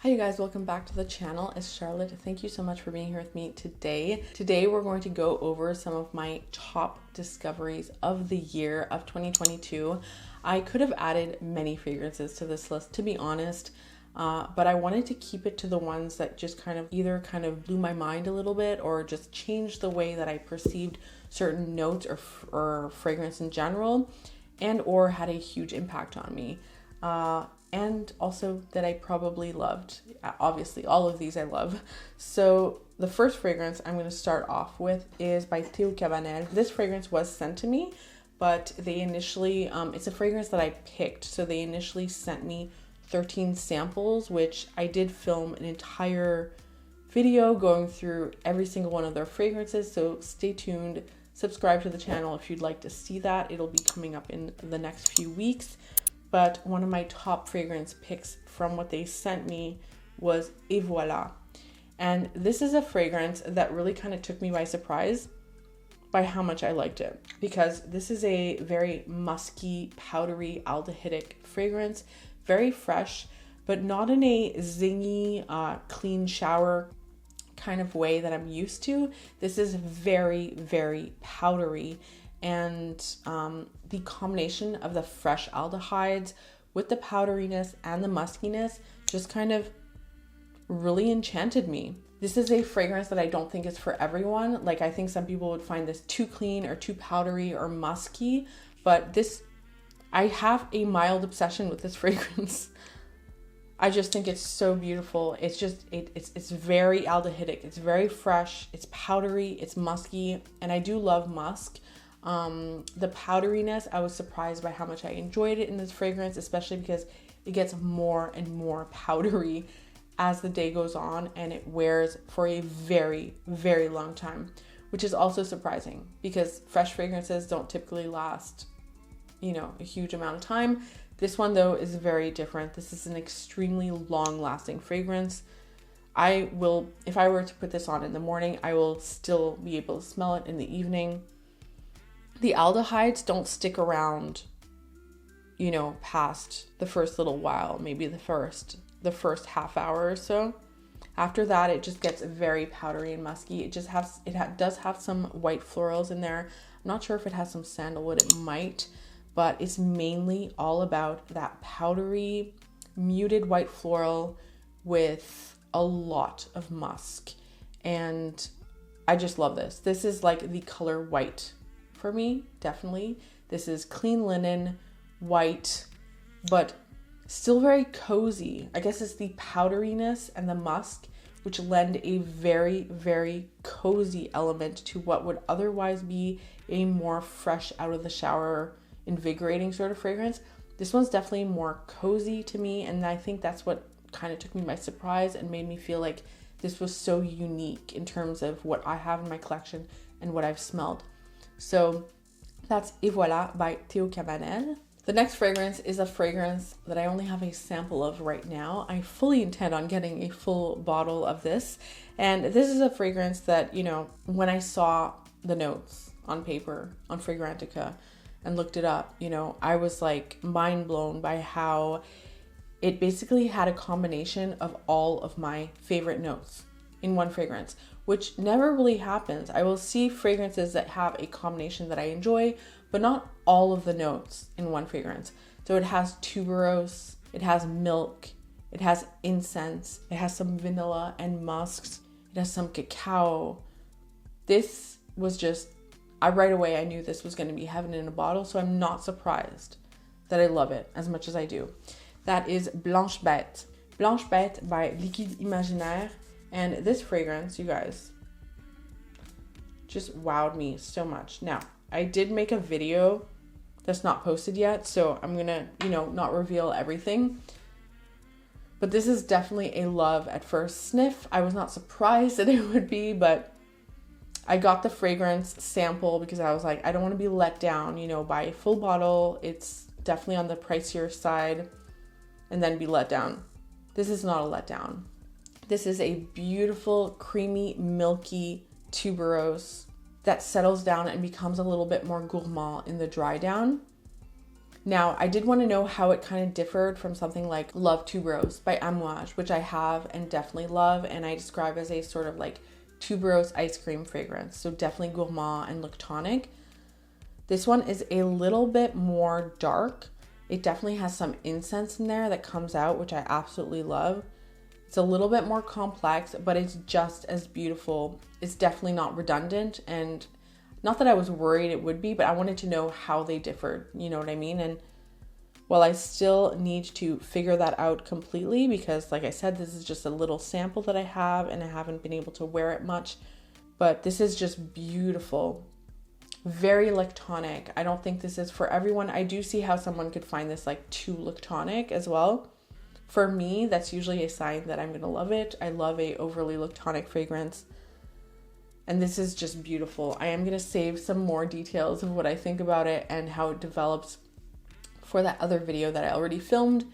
Hi you guys, welcome back to the channel. It's Charlotte. Thank you so much for being here with me today. Today we're going to go over some of my top discoveries of the year of 2022. I could have added many fragrances to this list, to be honest, but I wanted to keep it to the ones that just either blew my mind a little bit or just changed the way that I perceived certain notes or fragrance in general, and or had a huge impact on me. And also that I probably loved. Obviously, all of these I love. So the first fragrance I'm going to start off with is by TEO CABANEL. This fragrance was sent to me, but they initially, it's a fragrance that I picked. So they initially sent me 13 samples, which I did film an entire video going through every single one of their fragrances. So stay tuned, subscribe to the channel if you'd like to see that. It'll be coming up in the next few weeks. But one of my top fragrance picks from what they sent me was Evala. And this is a fragrance that really kind of took me by surprise by how much I liked it. Because this is a very musky, powdery, aldehydic fragrance. Very fresh, but not in a zingy, clean shower kind of way that I'm used to. This is very, very powdery. And the combination of the fresh aldehydes with the powderiness and the muskiness just kind of really enchanted me. This is a fragrance that I don't think is for everyone. Like, I think some people would find this too clean or too powdery or musky, but I have a mild obsession with this fragrance. I just think it's so beautiful. It's just, it's very aldehydic. It's very fresh. It's powdery. It's musky. And I do love musk. The powderiness, I was surprised by how much I enjoyed it in this fragrance, especially because it gets more and more powdery as the day goes on, and it wears for a very, very long time, which is also surprising because fresh fragrances don't typically last, a huge amount of time. This one though is very different. This is an extremely long lasting fragrance. If I were to put this on in the morning, I will still be able to smell it in the evening. The aldehydes don't stick around, past the first little while, maybe the first half hour or so. After that, it just gets very powdery and musky. It does have some white florals in there. I'm not sure if it has some sandalwood. It might, but it's mainly all about that powdery, muted white floral with a lot of musk. And I just love this. This is like the color white. For me, definitely. This is clean linen, white, but still very cozy. I guess it's the powderiness and the musk which lend a very, very cozy element to what would otherwise be a more fresh out of the shower, invigorating sort of fragrance. This one's definitely more cozy to me, and I think that's what kind of took me by surprise and made me feel like this was so unique in terms of what I have in my collection and what I've smelled. So that's Evala by TEO CABANEL. The next fragrance is a fragrance that I only have a sample of right now. I fully intend on getting a full bottle of this. And this is a fragrance that, when I saw the notes on paper on Fragrantica and looked it up, I was like mind blown by how it basically had a combination of all of my favorite notes in one fragrance, which never really happens. I will see fragrances that have a combination that I enjoy, but not all of the notes in one fragrance. So it has tuberose, it has milk, it has incense, it has some vanilla and musks, it has some cacao. This was just, right away I knew this was going to be heaven in a bottle, so I'm not surprised that I love it as much as I do. That is Blanchebet. Blanchebet by Liquide Imaginaire. And this fragrance, you guys, just wowed me so much. Now, I did make a video that's not posted yet, so I'm gonna, not reveal everything. But this is definitely a love at first sniff. I was not surprised that it would be, but I got the fragrance sample because I was like, I don't want to be let down, by a full bottle. It's definitely on the pricier side, and then be let down. This is not a letdown. This is a beautiful, creamy, milky tuberose that settles down and becomes a little bit more gourmand in the dry down. Now, I did want to know how it kind of differed from something like Love Tuberose by Amouage, which I have and definitely love, and I describe as a sort of like tuberose ice cream fragrance. So definitely gourmand and lactonic. This one is a little bit more dark. It definitely has some incense in there that comes out, which I absolutely love. It's a little bit more complex, but it's just as beautiful. It's definitely not redundant, and not that I was worried it would be, but I wanted to know how they differed, you know what I mean? And while I still need to figure that out completely, because like I said, this is just a little sample that I have and I haven't been able to wear it much, but this is just beautiful. Very lactonic. I don't think this is for everyone. I do see how someone could find this like too lactonic as well. For me, that's usually a sign that I'm gonna love it. I love a overly lactonic fragrance. And this is just beautiful. I am going to save some more details of what I think about it and how it develops for that other video that I already filmed,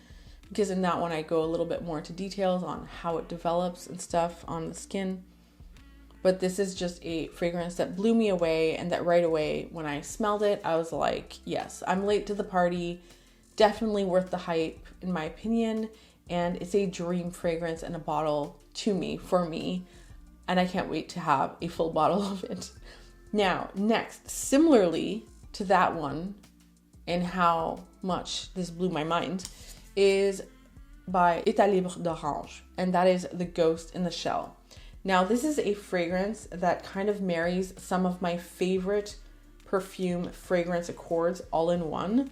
because in that one I go a little bit more into details on how it develops and stuff on the skin. But this is just a fragrance that blew me away, and that right away when I smelled it, I was like, yes, I'm late to the party. Definitely worth the hype in my opinion. And it's a dream fragrance in a bottle to me, for me. And I can't wait to have a full bottle of it. Now, next, similarly to that one, and how much this blew my mind, is by État Libre d'Orange, and that is The Ghost in the Shell. Now, this is a fragrance that kind of marries some of my favorite perfume fragrance accords all in one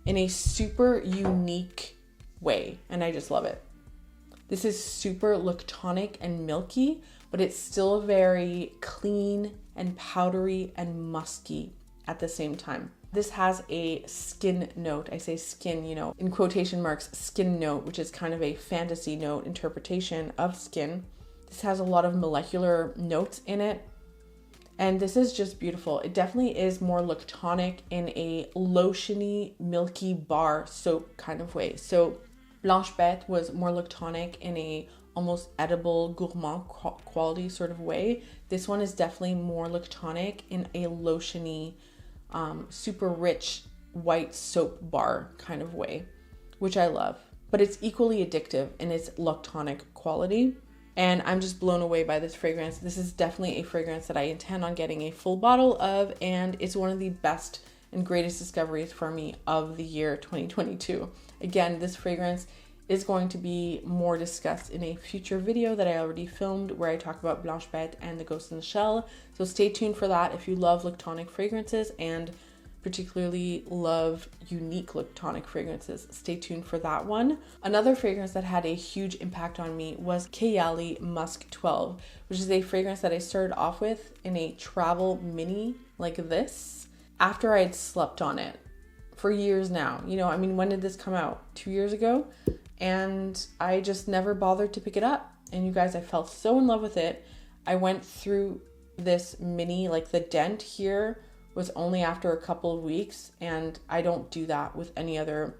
in a super unique way, and I just love it. This is super lactonic and milky, but it's still very clean and powdery and musky at the same time. This has a skin note. I say skin, you know, in quotation marks, skin note, which is kind of a fantasy note interpretation of skin. This has a lot of molecular notes in it. And this is just beautiful. It definitely is more lactonic in a lotiony, milky bar soap kind of way. So Blanchebet was more lactonic in a almost edible gourmand quality sort of way. This one is definitely more lactonic in a lotiony, super rich white soap bar kind of way, which I love. But it's equally addictive in its lactonic quality. And I'm just blown away by this fragrance. This is definitely a fragrance that I intend on getting a full bottle of, and it's one of the best and greatest discoveries for me of the year 2022. Again, this fragrance is going to be more discussed in a future video that I already filmed where I talk about Blanchebet and The Ghost in the Shell. So stay tuned for that if you love lactonic fragrances and particularly love unique lactonic fragrances. Stay tuned for that one. Another fragrance that had a huge impact on me was KAYALI Musk 12, which is a fragrance that I started off with in a travel mini like this after I had slept on it for years now. You know, I mean, when did this come out? 2 years ago? And I just never bothered to pick it up. And you guys, I fell so in love with it. I went through this mini, like the dent here was only after a couple of weeks, and I don't do that with any other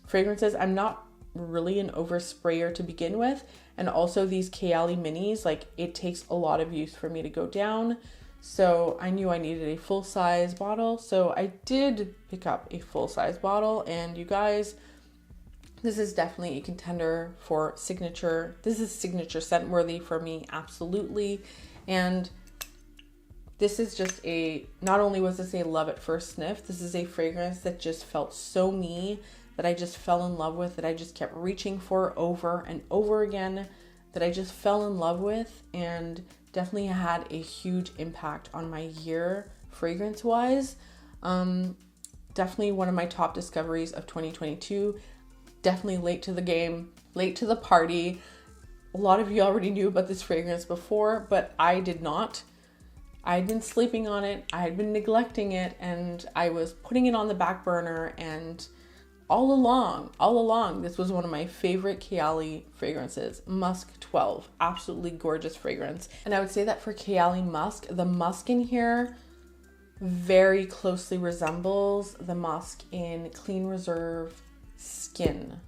fragrances. I'm not really an oversprayer to begin with, and also these KAYALI minis, like it takes a lot of use for me to go down. So I knew I needed a full-size bottle, so I did pick up a full-size bottle, and you guys, this is definitely a contender for signature. This is signature scent worthy for me, absolutely. And this is just not only was this a love at first sniff, this is a fragrance that just felt so me, that I just fell in love with, that I just kept reaching for over and over again, that I just fell in love with, and definitely had a huge impact on my year fragrance wise. Definitely one of my top discoveries of 2022. Definitely late to the game, late to the party. A lot of you already knew about this fragrance before, but I did not. I had been sleeping on it, I had been neglecting it, and I was putting it on the back burner, and all along, this was one of my favorite KAYALI fragrances, Musk 12, absolutely gorgeous fragrance. And I would say that for KAYALI Musk, the musk in here very closely resembles the musk in Clean Reserve Skin,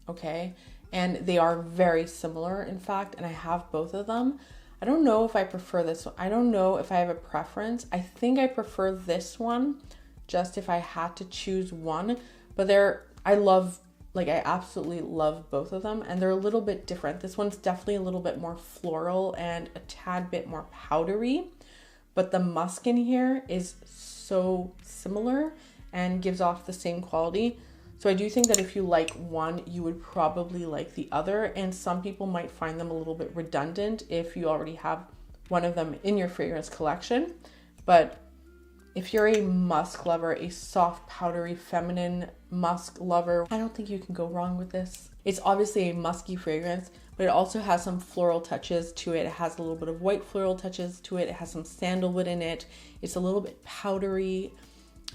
okay? And they are very similar, in fact, and I have both of them. I don't know if I prefer this one. I don't know if I have a preference. I think I prefer this one just if I had to choose one, but I absolutely love both of them, and they're a little bit different. This one's definitely a little bit more floral and a tad bit more powdery, but the musk in here is so similar and gives off the same quality. So I do think that if you like one, you would probably like the other, and some people might find them a little bit redundant if you already have one of them in your fragrance collection. But if you're a musk lover, a soft, powdery, feminine musk lover, I don't think you can go wrong with this. It's obviously a musky fragrance, but it also has some floral touches to it. It has a little bit of white floral touches to it. It has some sandalwood in it. It's a little bit powdery,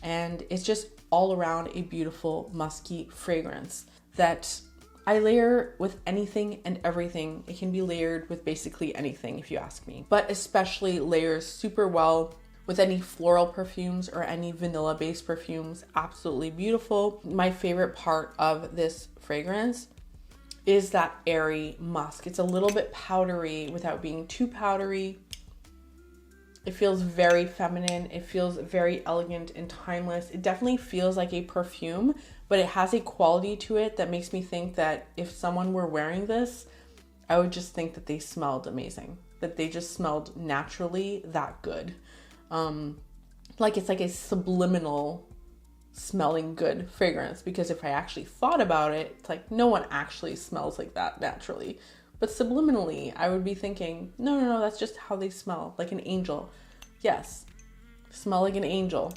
and it's just all around a beautiful musky fragrance that I layer with anything and everything. It can be layered with basically anything if you ask me, but especially layers super well with any floral perfumes or any vanilla based perfumes. Absolutely beautiful. My favorite part of this fragrance is that airy musk. It's a little bit powdery without being too powdery. It feels very feminine. It feels very elegant and timeless. It definitely feels like a perfume, but it has a quality to it that makes me think that if someone were wearing this, I would just think that they smelled amazing, that they just smelled naturally that good. It's like a subliminal smelling good fragrance, because if I actually thought about it, it's like no one actually smells like that naturally. But subliminally, I would be thinking, no, that's just how they smell, like an angel. Yes, smell like an angel.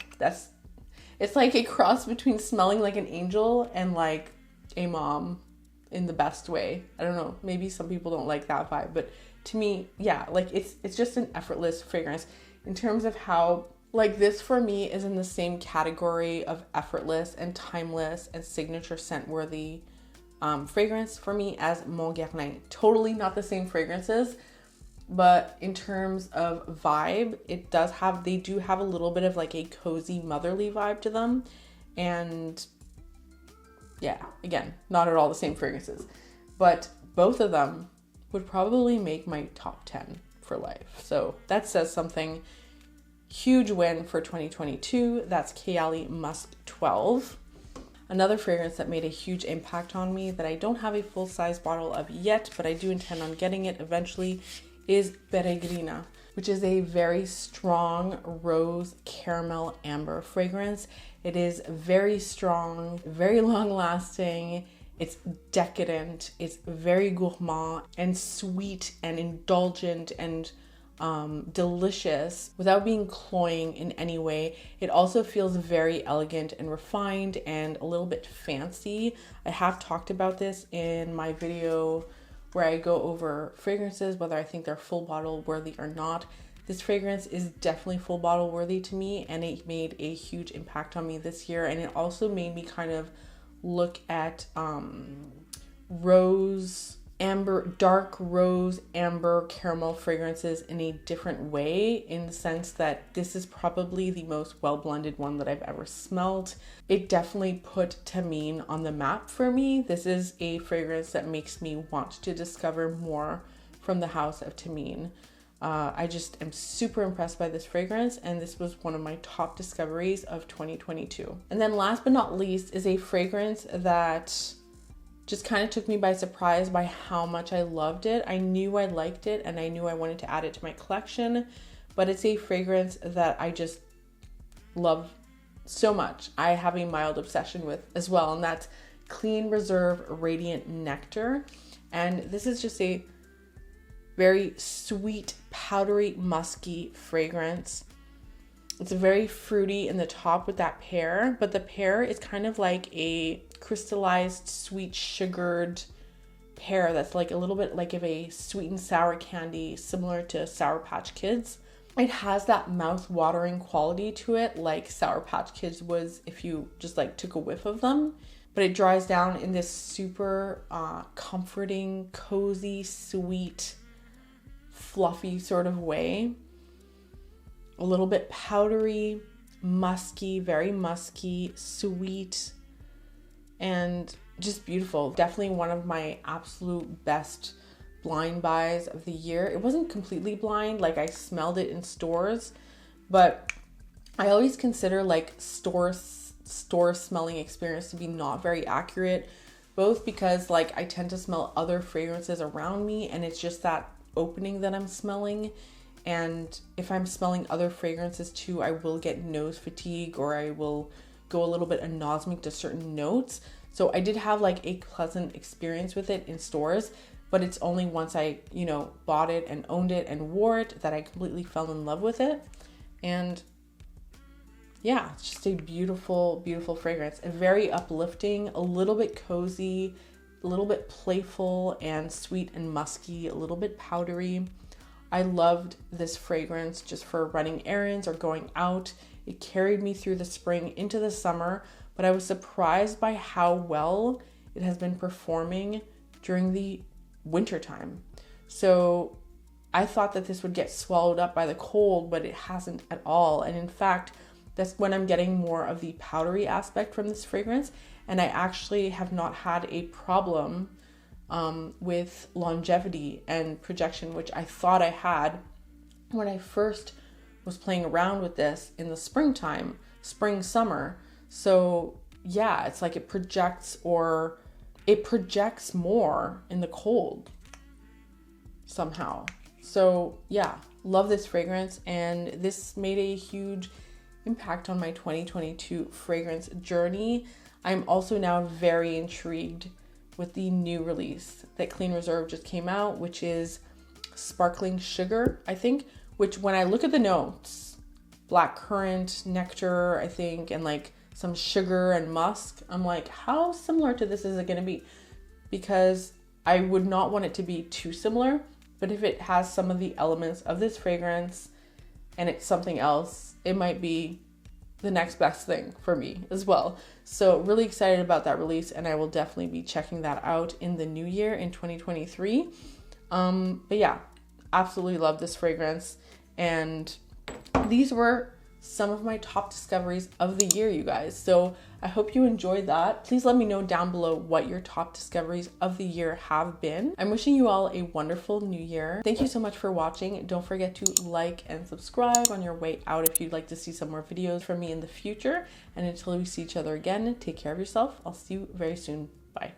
It's like a cross between smelling like an angel and like a mom in the best way. I don't know, maybe some people don't like that vibe, but to me, yeah, like it's just an effortless fragrance. In terms of how, like, this for me is in the same category of effortless and timeless and signature scent worthy fragrance for me as Mon Guerlain. Totally not the same fragrances, but in terms of vibe, they do have a little bit of like a cozy motherly vibe to them. And yeah, again, not at all the same fragrances, but both of them would probably make my top 10 for life. So that says something. Huge win for 2022. That's Keali Musk 12. Another fragrance that made a huge impact on me that I don't have a full size bottle of yet, but I do intend on getting it eventually, is Peregrina, which is a very strong rose caramel amber fragrance. It is very strong, very long lasting. It's decadent. It's very gourmand and sweet and indulgent and delicious without being cloying in any way. It also feels very elegant and refined and a little bit fancy. I have talked about this in my video where I go over fragrances, whether I think they're full bottle worthy or not. This fragrance is definitely full bottle worthy to me, and it made a huge impact on me this year. And it also made me kind of look at dark rose amber caramel fragrances in a different way, in the sense that this is probably the most well blended one that I've ever smelled. It definitely put Tamine on the map for me. This is a fragrance that makes me want to discover more from the house of Tamine. I just am super impressed by this fragrance, and this was one of my top discoveries of 2022. And then last but not least is a fragrance that just kind of took me by surprise by how much I loved it. I knew I liked it and I knew I wanted to add it to my collection, but it's a fragrance that I just love so much. I have a mild obsession with as well, and that's Clean Reserve Radiant Nectar. And this is just a very sweet, powdery, musky fragrance. It's very fruity in the top with that pear, but the pear is kind of like a crystallized, sweet, sugared pear that's like a little bit like of a sweet and sour candy, similar to Sour Patch Kids. It has that mouth-watering quality to it, like Sour Patch Kids was if you just like took a whiff of them, but it dries down in this super comforting, cozy, sweet, fluffy sort of way. A little bit powdery, musky, very musky, sweet, and just beautiful. Definitely one of my absolute best blind buys of the year. It wasn't completely blind, like I smelled it in stores, but I always consider like store smelling experience to be not very accurate, both because like I tend to smell other fragrances around me and it's just that opening that I'm smelling. And if I'm smelling other fragrances too, I will get nose fatigue, or I will go a little bit anosmic to certain notes. So I did have like a pleasant experience with it in stores, but it's only once I, you know, bought it and owned it and wore it that I completely fell in love with it. And yeah, it's just a beautiful, beautiful fragrance. A very uplifting, a little bit cozy, a little bit playful and sweet and musky, a little bit powdery. I loved this fragrance just for running errands or going out. It carried me through the spring into the summer, but I was surprised by how well it has been performing during the winter time. So I thought that this would get swallowed up by the cold, but it hasn't at all. And in fact, that's when I'm getting more of the powdery aspect from this fragrance. And I actually have not had a problem with longevity and projection, which I thought I had when I first was playing around with this in the springtime, spring, summer. So yeah, it's like it projects more in the cold somehow. So yeah, love this fragrance, and this made a huge impact on my 2022 fragrance journey. I'm also now very intrigued with the new release that Clean Reserve just came out, which is Sparkling Sugar, I think, which when I look at the notes, blackcurrant, nectar, I think, and like some sugar and musk, I'm like, how similar to this is it going to be? Because I would not want it to be too similar, but if it has some of the elements of this fragrance and it's something else, it might be the next best thing for me as well. So really excited about that release, and I will definitely be checking that out in the new year in 2023. But yeah, absolutely love this fragrance. And these were some of my top discoveries of the year, you guys. So I hope you enjoyed that. Please let me know down below what your top discoveries of the year have been. I'm wishing you all a wonderful new year. Thank you so much for watching. Don't forget to like and subscribe on your way out if you'd like to see some more videos from me in the future. And until we see each other again, take care of yourself. I'll see you very soon. Bye.